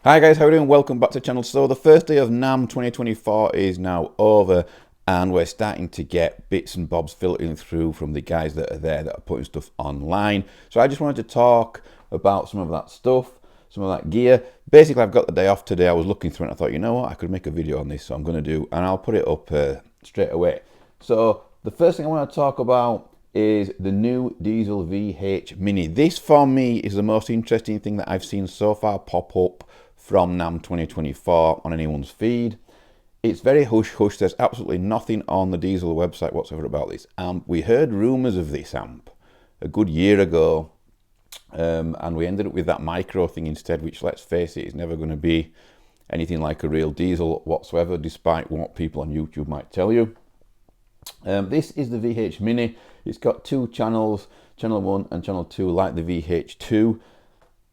Hi guys, how are you doing? Welcome back to the channel. So the first day of Namm 2024 is now over and we're starting to get bits and bobs filtering through from the guys that are there that are putting stuff online. So I just wanted to talk about some of that stuff, some of that gear. Basically, I've got the day off today. I was looking through it and I thought, you know what, I could make a video on this, so I'm going to do, and I'll put it up straight away. So the first thing I want to talk about is the new Diezel VH Mini. This for me is the most interesting thing that I've seen so far pop up from Namm 2024 on anyone's feed. It's very hush hush. There's absolutely nothing on the Diezel website whatsoever about this amp. We heard rumours of this amp a good year ago, and we ended up with that micro thing instead, which, let's face it, is never going to be anything like a real Diezel whatsoever, despite what people on YouTube might tell you. This is the VH Mini. It's got two channels, channel 1 and channel 2, like the VH2.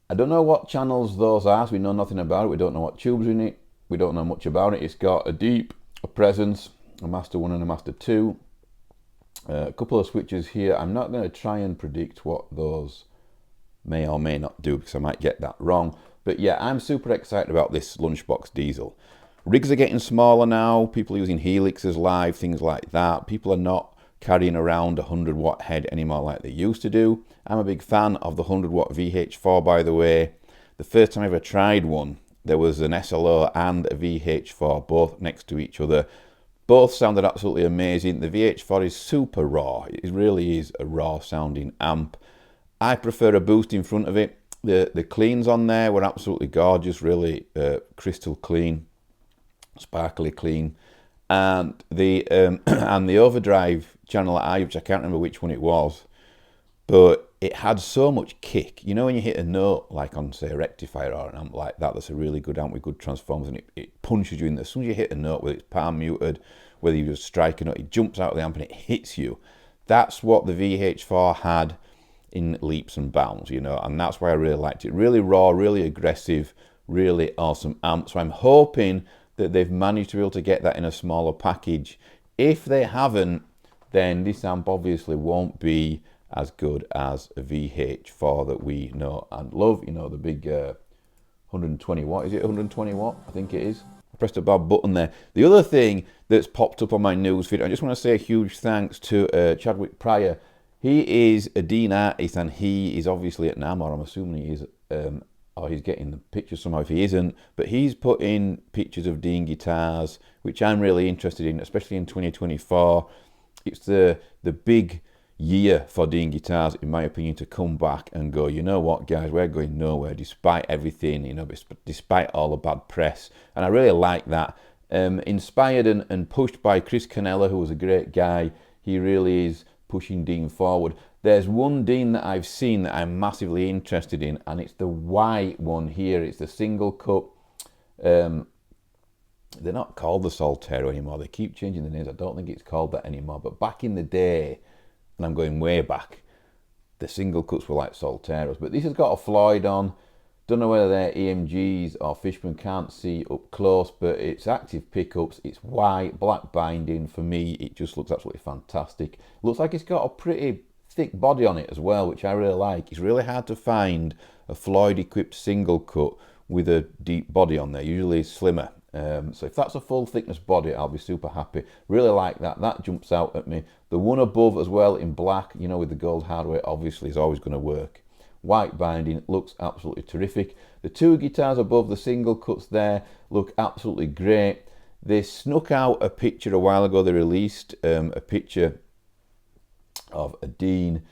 I don't know what channels those are, so we know nothing about it. We don't know what tubes are in it. We don't know much about it. It's got a deep, a presence, a master 1 and a master 2. A couple of switches here. I'm not going to try and predict what those may or may not do because I might get that wrong. But yeah, I'm super excited about this lunchbox Diezel. Rigs are getting smaller now. People are using helixes live, things like that. People are not carrying around a 100-watt head anymore like they used to do. I'm a big fan of the 100-watt VH4, by the way. The first time I ever tried one, there was an SLO and a VH4, both next to each other. Both sounded absolutely amazing. The VH4 is super raw. It really is a raw sounding amp. I prefer a boost in front of it. The cleans on there were absolutely gorgeous, really crystal clean, sparkly clean. And the and the overdrive channel I used, I can't remember which one it was, but it had so much kick. You know when you hit a note like on, say, a rectifier or an amp like that, that's a really good amp with good transformers, and it punches you in there. As soon as you hit a note, whether it's palm muted, whether you just strike a note, it jumps out of the amp and it hits you. That's what the VH4 had in leaps and bounds, you know, and that's why I really liked it. Really raw, really aggressive, really awesome amp. So I'm hoping that they've managed to be able to get that in a smaller package. If they haven't, then this amp obviously won't be as good as a VH4 that we know and love. You know, the big 120 watt. Is it 120 watt? I think it is. I pressed a bad button there. The other thing that's popped up on my news feed, I just want to say a huge thanks to Chadwick Pryor. He is a Dean artist and he is obviously at Namm, or I'm assuming he is, or he's getting the pictures somehow if he isn't, but he's put in pictures of Dean guitars, which I'm really interested in, especially in 2024. It's the big year for Dean guitars, in my opinion, to come back and go, you know what, guys, we're going nowhere despite everything, you know, despite all the bad press. And I really like that. Inspired and pushed by Chris Canella, who was a great guy. He really is pushing Dean forward. There's one Dean that I've seen that I'm massively interested in, and it's the white one here. It's the Singlecut. They're not called the Soltero anymore. They keep changing the names. I don't think it's called that anymore. But back in the day, and I'm going way back, the Singlecuts were like Solteros. But this has got a Floyd on. Don't know whether they're EMGs or Fishman, can't see up close, but it's active pickups. It's white, black binding. For me, it just looks absolutely fantastic. Looks like it's got a pretty thick body on it as well, which I really like. It's really hard to find a Floyd equipped Singlecut with a deep body on there, usually slimmer. So if that's a full thickness body, I'll be super happy. Really like that. That jumps out at me. The one above as well in black, you know, with the gold hardware, obviously is always going to work. White binding, looks absolutely terrific. The two guitars above the Singlecuts there look absolutely great. They snuck out a picture a while ago. They released a picture of a Dean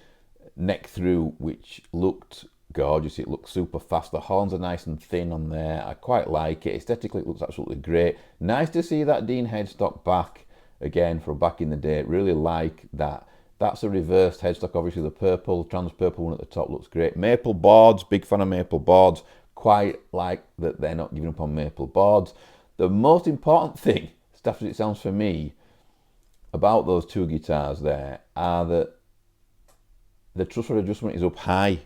neck through, which looked gorgeous. It looks super fast. The horns are nice and thin on there. I quite like it. Aesthetically, it looks absolutely great. Nice to see that Dean headstock back again from back in the day. Really like that. That's a reversed headstock. Obviously, the purple, trans purple one at the top looks great. Maple boards, big fan of maple boards. Quite like that they're not giving up on maple boards. The most important thing, stuff as it sounds for me, about those two guitars there are that the truss rod adjustment is up high.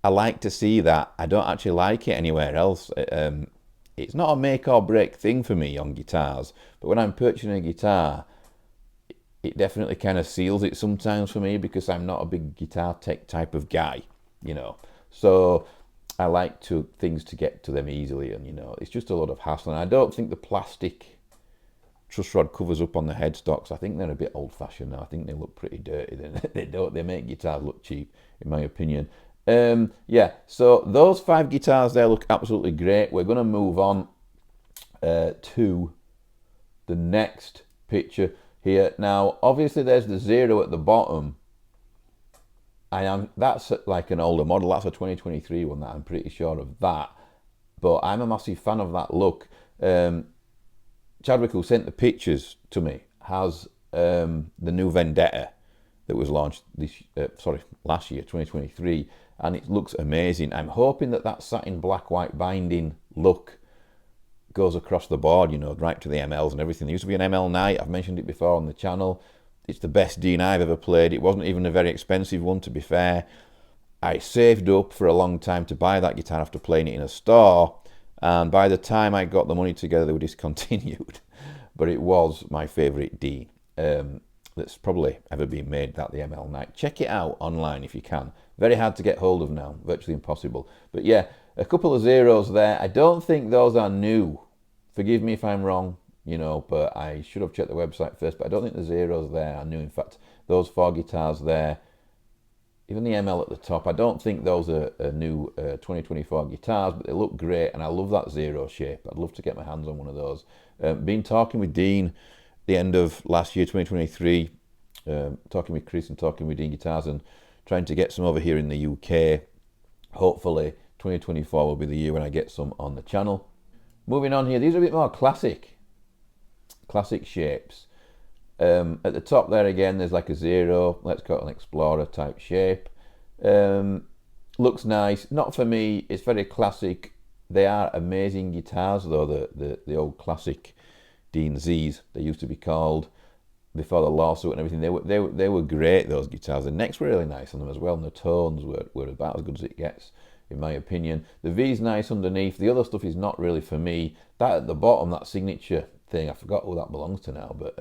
I like to see that. I don't actually like it anywhere else. It's not a make or break thing for me on guitars, but when I'm purchasing a guitar, it definitely kind of seals it sometimes for me because I'm not a big guitar tech type of guy, you know. So I like things to get to them easily, and it's just a lot of hassle. And I don't think the plastic truss rod covers up on the headstocks. I think they're a bit old-fashioned now. I think they look pretty dirty. They make guitars look cheap, in my opinion. Yeah, so those 5 guitars there look absolutely great. We're going to move on to the next picture here. Now, obviously, there's the 0 at the bottom. That's like an older model. That's a 2023 one. That I'm pretty sure of that. But I'm a massive fan of that look. Chadwick, who sent the pictures to me, has the new Vendetta that was launched last year, 2023, and it looks amazing. I'm hoping that satin black-white binding look goes across the board, right to the MLs and everything. There used to be an ML Knight. I've mentioned it before on the channel. It's the best Dean I've ever played. It wasn't even a very expensive one, to be fair. I saved up for a long time to buy that guitar after playing it in a store, and by the time I got the money together, they were discontinued. But it was my favourite Dean that's probably ever been made, the ML Knight. Check it out online if you can. Very hard to get hold of now, virtually impossible. But yeah, a couple of zeros there. I don't think those are new. Forgive me if I'm wrong, but I should have checked the website first. But I don't think the zeros there are new. In fact, those 4 guitars there, even the ML at the top, I don't think those are new 2024 guitars, but they look great, and I love that 0 shape. I'd love to get my hands on one of those. Been talking with Dean the end of last year, 2023, talking with Chris and talking with Dean Guitars and trying to get some over here in the UK. Hopefully, 2024 will be the year when I get some on the channel. Moving on here, these are a bit more classic shapes. At the top there again, there's like a 0, let's call it an Explorer type shape. Looks nice. Not for me, it's very classic. They are amazing guitars though, the old classic Dean Z's, they used to be called, before the lawsuit and everything. They were great, those guitars. The necks were really nice on them as well, and the tones were about as good as it gets, in my opinion. The V's nice underneath. The other stuff is not really for me. That at the bottom, that signature thing, I forgot who that belongs to now, but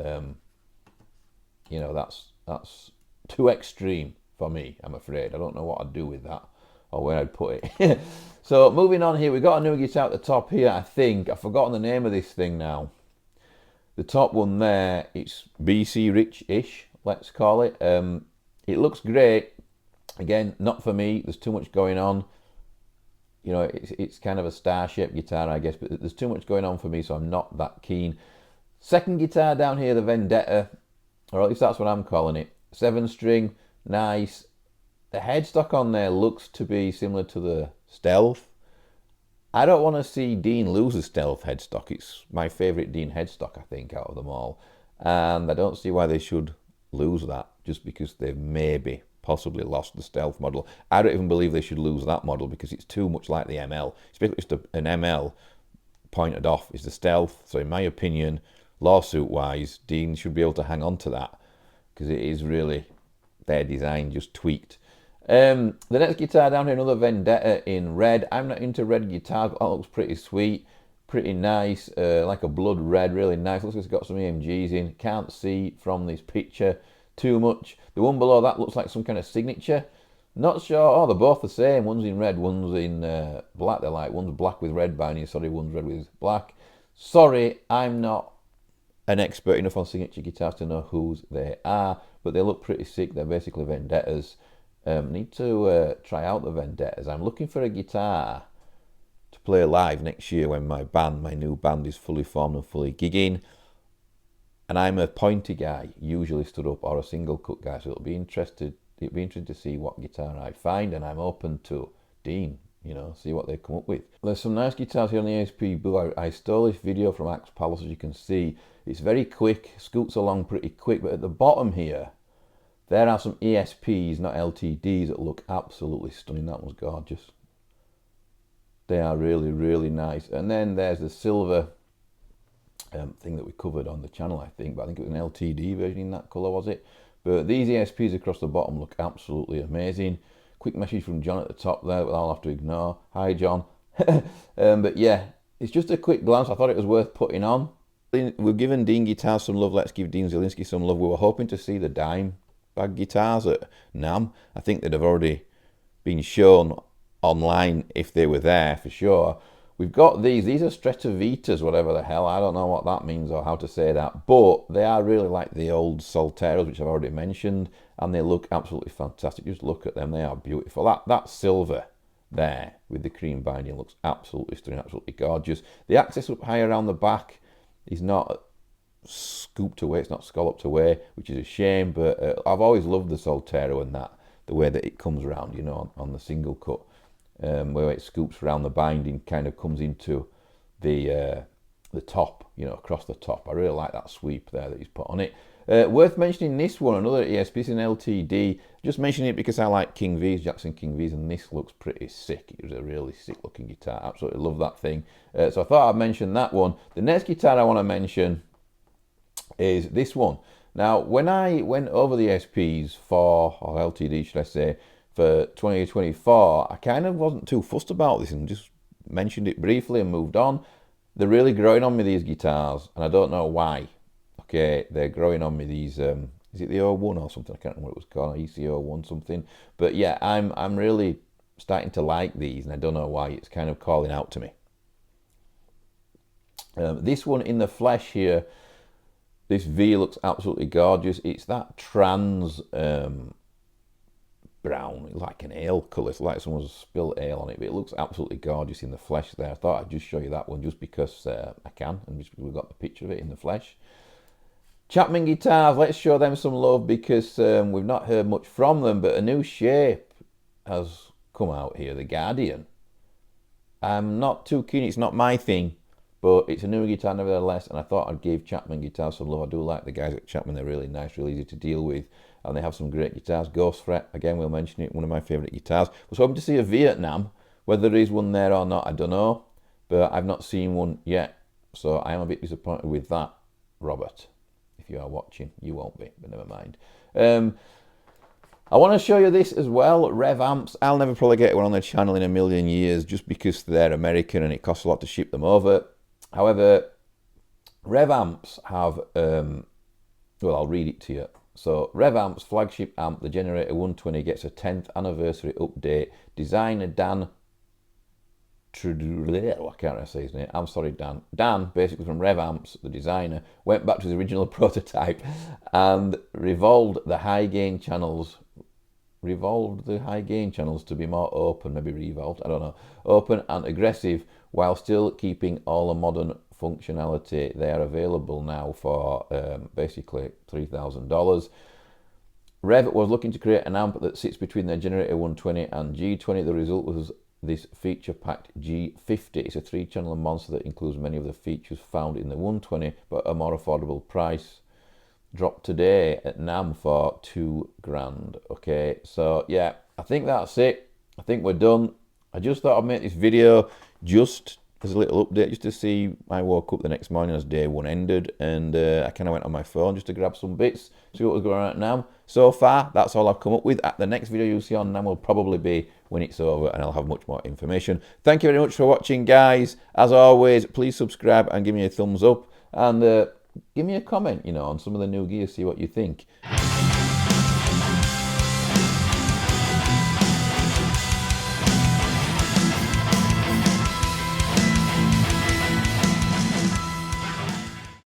that's too extreme for me, I'm afraid. I don't know what I'd do with that or where I'd put it. So moving on here, we've got a new guitar at the top here, I think. I've forgotten the name of this thing now. The top one there, it's BC Rich-ish, let's call it. It looks great. Again, not for me. There's too much going on. It's kind of a star-shaped guitar, I guess, but there's too much going on for me, so I'm not that keen. Second guitar down here, the Vendetta, or at least that's what I'm calling it. 7-string, nice. The headstock on there looks to be similar to the Stealth. I don't want to see Dean lose a Stealth headstock. It's my favourite Dean headstock, I think, out of them all. And I don't see why they should lose that just because they've possibly lost the Stealth model. I don't even believe they should lose that model because it's too much like the ML. It's basically just an ML pointed off is the Stealth. So in my opinion, lawsuit-wise, Dean should be able to hang on to that because it is really their design just tweaked. The next guitar down here, another Vendetta in red. I'm not into red guitars, but that looks pretty sweet, pretty nice, like a blood red, really nice. Looks like it's got some EMGs in. Can't see from this picture too much. The one below that looks like some kind of signature. Not sure. Oh, they're both the same. One's in red, one's in black. They're like, one's black with red binding. Sorry, one's red with black. Sorry, I'm not an expert enough on signature guitars to know whose they are, but they look pretty sick. They're basically Vendettas. Need to try out the Vendettas. I'm looking for a guitar to play live next year when my new band is fully formed and fully gigging. And I'm a pointy guy, usually stood up, or a single cut guy, so it'll be interesting to see what guitar I find, and I'm open to Dean, see what they come up with. There's some nice guitars here on the ASP Blue. I stole this video from Axe Palace, as you can see. It's very quick, scoots along pretty quick, but at the bottom here, there are some ESPs, not LTDs, that look absolutely stunning. That one's gorgeous. They are really, really nice. And then there's the silver thing that we covered on the channel, I think. But I think it was an LTD version in that colour, was it? But these ESPs across the bottom look absolutely amazing. Quick message from John at the top there, but I'll have to ignore. Hi, John. But yeah, it's just a quick glance. I thought it was worth putting on. We've given Dean Guitars some love. Let's give Dean Zielinski some love. We were hoping to see the dime bag guitars at Namm. I think they'd have already been shown online if they were there for sure. We've got these are Stratovitas, whatever the hell, I don't know what that means or how to say that, but they are really like the old Solteros, which I've already mentioned, and they look absolutely fantastic. Just look at them, they are beautiful. That silver there with the cream binding looks absolutely stunning, absolutely gorgeous. The access up high around the back is not scooped away, it's not scalloped away, which is a shame, but I've always loved the Soltero and that, the way that it comes around, you know, on the single cut. Where it scoops around the binding, kind of comes into the top, you know, across the top. I really like that sweep there that he's put on it. Worth mentioning this one, another ESP, it's an LTD. Just mentioning it because I like King V's, Jackson King V's, and this looks pretty sick. It was a really sick looking guitar. Absolutely love that thing. So I thought I'd mention that one. The next guitar I want to mention is this one. Now, when I went over the ESPs or LTD, should I say, for 2024, I kind of wasn't too fussed about this and just mentioned it briefly and moved on. They're really growing on me, these guitars, and I don't know why. Okay, they're growing on me, these, is it the O1 or something? I can't remember what it was called, ECO1 something. But yeah, I'm really starting to like these, and I don't know why. It's kind of calling out to me. This one in the flesh here, this V looks absolutely gorgeous. It's that trans brown, like an ale colour. It's like someone's spilled ale on it, but it looks absolutely gorgeous in the flesh there. I thought I'd just show you that one just because I can, and just because we've got the picture of it in the flesh. Chapman guitars, let's show them some love because we've not heard much from them, but a new shape has come out here, the Guardian. I'm not too keen, it's not my thing, but it's a new guitar nevertheless, and I thought I'd give Chapman guitars some love. I do like the guys at Chapman, they're really nice, really easy to deal with, and they have some great guitars. Ghost Fret, again, we'll mention it, one of my favourite guitars. I was hoping to see a Vietnam. Whether there is one there or not, I don't know, but I've not seen one yet, so I am a bit disappointed with that, Robert. If you are watching, you won't be, but never mind. I want to show you this as well, Rev amps. I'll never probably get one on the channel in a million years just because they're American and it costs a lot to ship them over. However, Rev amps have, well, I'll read it to you. So, Rev amps flagship amp, the Generator 120, gets a 10th anniversary update. Designer Dan, I can't say his name. I'm sorry, Dan. Dan, basically from Rev amps, the designer, went back to the original prototype and revolved the high gain channels to be more open, maybe revolved, I don't know, open and aggressive while still keeping all the modern functionality. They are available now for basically $3,000. Rev was looking to create an amp that sits between their Generator 120 and G20. The result was this feature-packed G50. It's a 3-channel monster that includes many of the features found in the 120, but a more affordable price. Dropped today at Namm for $2,000. Okay, so yeah, I think that's it. I think we're done. I just thought I'd make this video just as a little update, just to see. I woke up the next morning as day one ended, and I kind of went on my phone just to grab some bits, see what was going on at Namm. So far, that's all I've come up with. At the next video you'll see on Namm will probably be when it's over, and I'll have much more information. Thank you very much for watching, guys. As always, please subscribe and give me a thumbs up, and give me a comment, you know, on some of the new gear, see what you think.